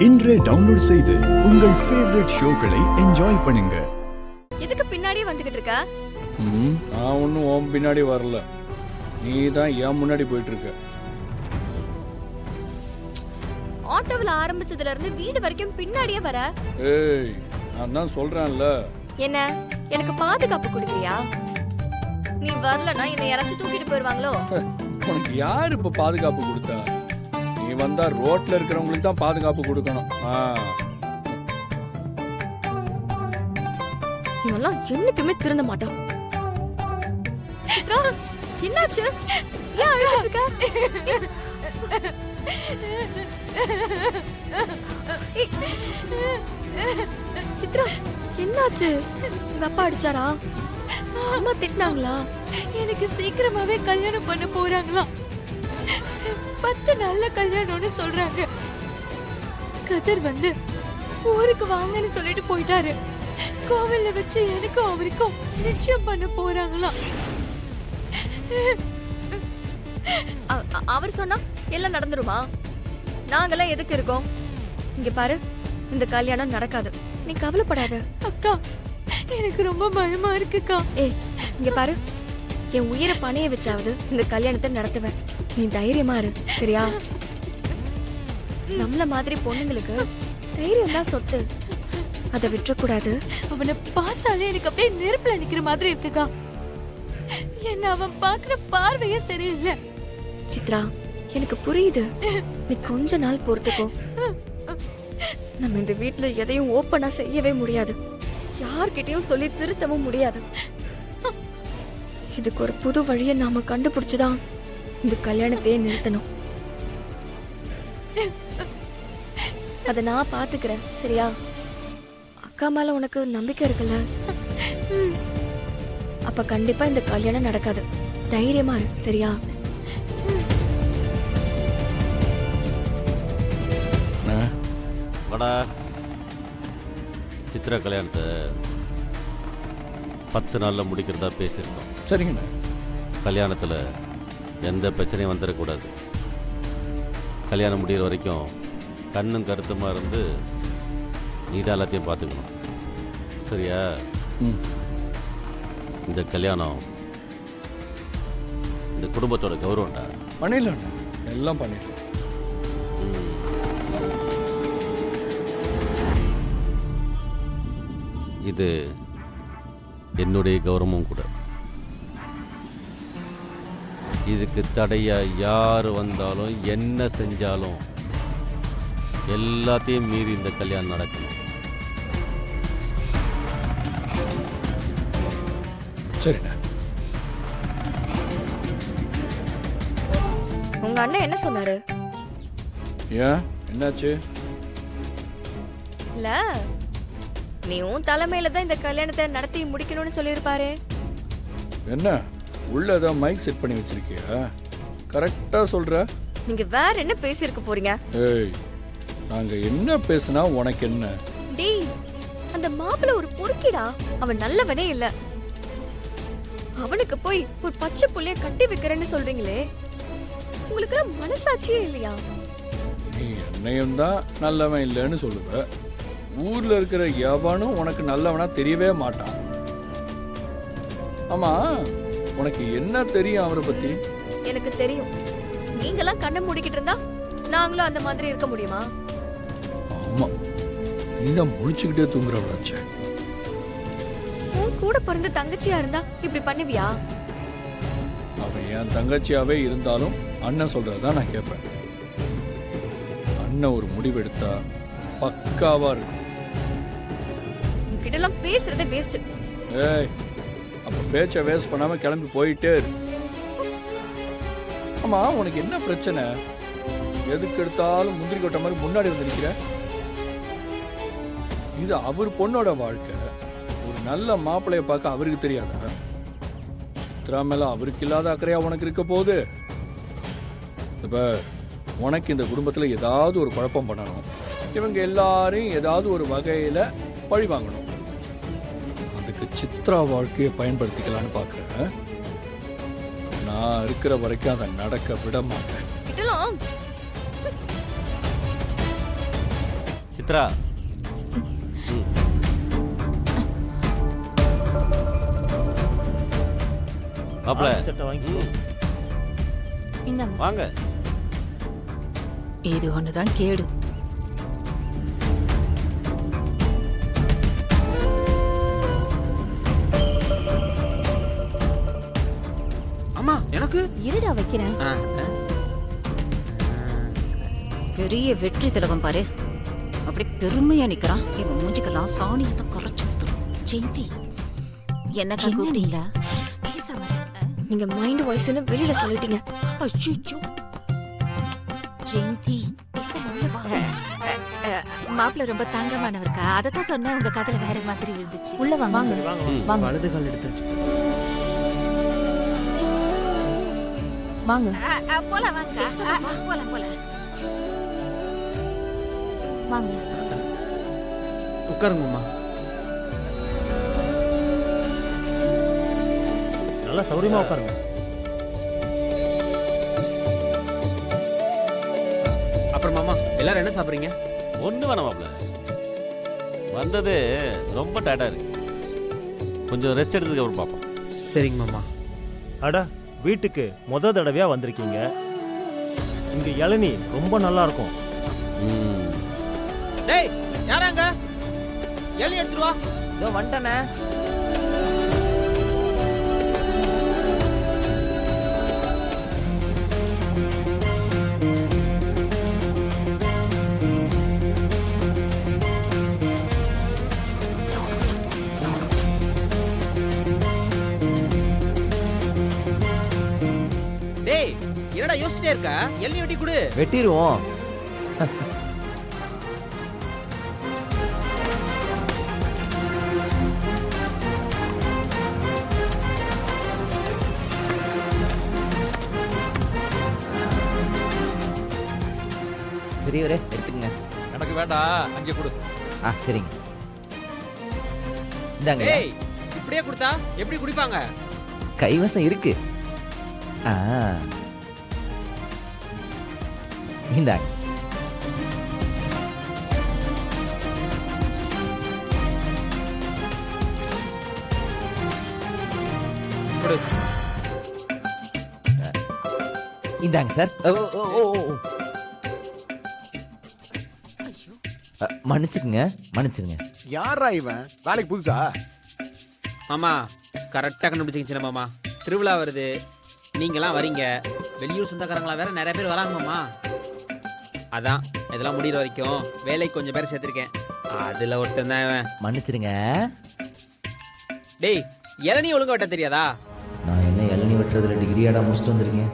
இன்றே டவுன்லோட் செய்து உங்கள் ஃபேவரட் ஷோக்களை என்ஜாய் பண்ணுங்க. எதுக்கு பின்னாடியே வந்துகிட்டு இருக்க? நான் ஒன்னும் உன் பின்னாடி வரல, நீ தான் என் முன்னாடி போயிட்டு இருக்க. ஆட்டோவில் ஆரம்பிச்சதுல இருந்து வீடு வரைக்கும் பின்னாடியே வர. ஏய், நான் தான் சொல்றேன்ல. என்ன எனக்கு பாதுகாப்பு கொடுக்கறியா? நீ வரலனா என்னை யாராச்சும் தூக்கிட்டு போயிருவாங்களோ? உனக்கு யார் இப்ப பாதுகாப்பு கொடுத்தா? நீ வந்தா ரோட்ல இருக்கிறவங்களுக்கு தான் பாதுகாப்பு கொடுக்கணும். இவெல்லாம் என்னைக்குமே திருந்த மாட்டான். சித்ரா, என்னாச்சு? ஏன் அழுதுட்டு இருக்க? சித்ரா, என்னாச்சு? உங்க அப்பா அடிச்சாரா? அம்மா திட்டினாங்களா? எனக்கு சீக்கிரமாவே கல்யாணம் பண்ண போறாங்களா? 10 நாள்ல கல்யாணம்னு சொல்றாங்க. கதிர் வந்து ஊருக்கு வாங்கன்னு சொல்லிட்டு போயிட்டாரு. கோவில்ல வச்சு எனக்கும் அவருக்கும் நிச்சயம் பண்ண போறாங்களா? அவர் சொன்னா எல்லாம் நடந்துருமா? நாங்கெல்லாம் எதுக்கு இருக்கோம்? இங்க பாரு, இந்த கல்யாணம் நடக்காது. நீ கவலைப்படாத. அக்கா, எனக்கு ரொம்ப பயமா இருக்குக்கா. ஏய், இங்க பாரு, என் உயிரை பணைய வச்சாவது இந்த கல்யாணத்தை நடத்துவேன். நீ தைரியமா இரு, சரியா? நம்மள மாதிரி பொண்ணுங்களுக்கு தைரியம் தான் சொத்து. அதை விட்டுறக்கூடாது. அவனை பார்த்தாலே எனக்கு அப்படியே நெருப்புல நிக்கிற மாதிரி இருக்குக்கா. என்ன அவன் பாக்குற பார்வையே சரியில்லை. சித்ரா, எனக்கு புரியுது. நீ கொஞ்ச நாள் பொறுத்துக்கோ. நம்ம இந்த வீட்டுல எதையும் ஓப்பனா செய்யவே முடியாது. யார்கிட்டயும் சொல்லி திருத்தவும் முடியாது. இதுக்கு ஒரு புது வழியை நாம கண்டுபிடிச்சுதான் இந்த கல்யாணத்தையே நிறுத்தணும். அத நான் பாத்துக்கிறேன், சரியா? அக்கா மேல உனக்கு நம்பிக்கை இருக்குல்ல? அப்ப கண்டிப்பா இந்த கல்யாணம் நடக்காது. தைரியமா இரு, சரியா? வடா, சித்ரா கல்யாணத்தை 10 நாளில் முடிக்கிறதா பேசியிருக்கோம். சரிங்கண்ணா. கல்யாணத்தில் எந்த பிரச்சனையும் வந்துடக்கூடாது. கல்யாணம் முடிகிற வரைக்கும் கண்ணும் கருத்துமாக இருந்து நீ தான் எல்லாத்தையும் பார்த்துக்கணும், சரியா? இந்த கல்யாணம் இந்த குடும்பத்தோட கௌரவம்டா. பண்ணிடலாண்ணா, எல்லாம் பண்ணிடலாம். இது என்னுடைய கௌரவமும் கூட. இதுக்கு தடையா யார் வந்தாலும் என்ன செஞ்சாலும் எல்லாத்தையும் மீறி இந்த கல்யாணம் நடக்கணும். சரிண்ணா. உங்க அண்ணன் என்ன சொன்னாரு? ஏன், என்னாச்சு? இல்ல, நீயும் தலைமையில தான் இந்த கல்யாணத்தை நடத்தி முடிக்கணும்னு சொல்லியிருப்பாரு. என்ன உள்ளதான் மைக் செட் பண்ணி வச்சிருக்கியா? கரெக்டா சொல்ற. நீங்க வேற என்ன பேசியிருக்க போறீங்க? ஏய், நாங்க என்ன பேசினா உனக்கு என்ன? டேய், அந்த மாப்பிள்ள ஒரு பொறுக்கிடா. அவன் நல்லவனே இல்ல. அவனுக்கு போய் ஒரு பச்சை புள்ளைய கட்டி வைக்கிறேன்னு சொல்றீங்களே, உங்களுக்கு மனசாட்சியே இல்லையா? நீ என்னையும் தான் நல்லவன் இல்லைன்னு சொல்லுவ. ஊர்ல இருக்கிற எவனும் உனக்கு நல்லவனா தெரியவே மாட்டான். ஆமா, உனக்கு என்ன தெரியும் அவரை பத்தி? எனக்கு தெரியும். நீங்கெல்லாம் கண்ணை மூடிக்கிட்டு இருந்தா நாங்களும் அந்த மாதிரி இருக்க முடியுமா? ஆமா, நீதான் முழிச்சுக்கிட்டே தூங்குறவளாச்சே. உன் கூட பிறந்த தங்கச்சியா இருந்தா இப்படி பண்ணுவியா? அவன் என் தங்கச்சியாவே இருந்தாலும் அண்ணன் சொல்றதான் நான் கேட்பேன். அண்ணன் ஒரு முடிவெடுத்தா பக்காவா இருக்கும். உன்கிட்ட எல்லாம் பேசுறதே வேஸ்ட். ஏய், அப்ப பேச்ச வேஸ்ட் பண்ணாம கிளம்பி போயிட்டே இரு. ஆமா, உனக்கு என்ன பிரச்சனை? எதுக்கு எடுத்தாலும் முந்திரி கொட்ட மாதிரி முன்னாடி வந்து நிக்கிற? இது அவர் பொண்ணோட வாழ்க்கை. ஒரு நல்ல மாப்பிள்ளைய பார்க்க அவருக்கு தெரியாதா? சித்ரா மேல அவருக்கு இல்லாத அக்கறையா உனக்கு இருக்க போகுது. இப்ப உனக்கு இந்த குடும்பத்துல ஏதாவது ஒரு குழப்பம் பண்ணணும். இவங்க எல்லாரையும் ஏதாவது ஒரு வகையில பழி வாங்கணும். அதுக்கு சித்ரா வாழ்க்கையை பயன்படுத்திக்கலான்னு பாக்குறேன். நான் இருக்கிற வரைக்கும் அதை நடக்க விட மாட்டேன். இதெல்லாம் சித்ரா மாப்பிள இந்தாங்க. வாங்க. இது ஒண்ணுதான் கேடு. அம்மா எனக்கு இருடா வைக்கிறேன். பெரிய வெற்றி திலகம் பாரு. அப்படி பெருமையா நிக்கிறான். இவன் மூஞ்சிக்கெல்லாம் சாணியை தான் கரைச்சு ஊத்துறோம். ஜெயந்தி என்ன கூப்பிட்டீங்களா? பேச வர. நீங்க மைண்ட் வாய்ஸ்னு வெளியில சொல்லிட்டீங்க. ஐயோ ஜெயந்தி பேச உள்ள வா. மாப்பிள்ள ரொம்ப தங்கமானவர்க்கா. அதை தான் சொன்னா உங்க கதையில வேற மாதிரி இருந்துச்சு. உள்ள வாங்க. வாங்க. வலது கால் எடுத்து வச்சு வாங்க. போலாம் வாங்க. போலாம் போலாம். வாங்க. உட்காருங்கம்மா. நல்லா சௌரியமா உட்காருங்க. அப்புறம் மாமா எல்லாரும் என்ன சாப்பிடுறீங்க? ஒண்ணு வேணாம் மாப்பிள. வந்தது ரொம்ப டயர்டா இருக்கு. கொஞ்சம் ரெஸ்ட் எடுத்ததுக்கு அப்புறம் பார்ப்போம். சரிங்க மாமா. அட வீட்டுக்கு முத தடவையா வந்திருக்கீங்க. இங்க இளநீ ரொம்ப நல்லா இருக்கும். ம். டேய் யாராங்க? எலி எடுத்துட்டு வா. இதோ வந்துட்டேனே. டேய் என்னடா யோசிச்சிட்டே இருக்க? எலி வெட்டி கொடு. வெட்டிடுவோம். பெரியவரே எடுத்துக்கங்க. எனக்கு வேண்டாம், அங்கே கொடு. சரிங்க. இந்தாங்க. டேய் இப்படியே கொடுத்தா எப்படி குடிப்பாங்க? கைவசம் இருக்கு. இந்தாங்க. கொடு. இந்தாங்க சார். மன்னிச்சுக்குங்க, மன்னிச்சுங்க. யாரா இவன்? வேலைக்கு புதுசா? மாமா கரெக்டாக கண்டுபிடிச்சிங்க சின்ன மாமா. திருவிழா வருது, நீங்களாம் வரீங்க. வெளியூர் சொந்தக்காரங்களா வேற நிறைய பேர் வராங்க மாமா. அதான் இதெல்லாம் முடிகிற வரைக்கும் வேலைக்கு கொஞ்சம் பேர் சேர்த்துருக்கேன். அதில் ஒருத்தன் தான் இவன். மன்னிச்சிருங்க. டேய் இளநீ ஒழுங்கா வெட்ட தெரியாதா? நான் என்ன இளநீ வெட்டுறதுல டிகிரியாடா முடிச்சுட்டு வந்திருக்கேன்.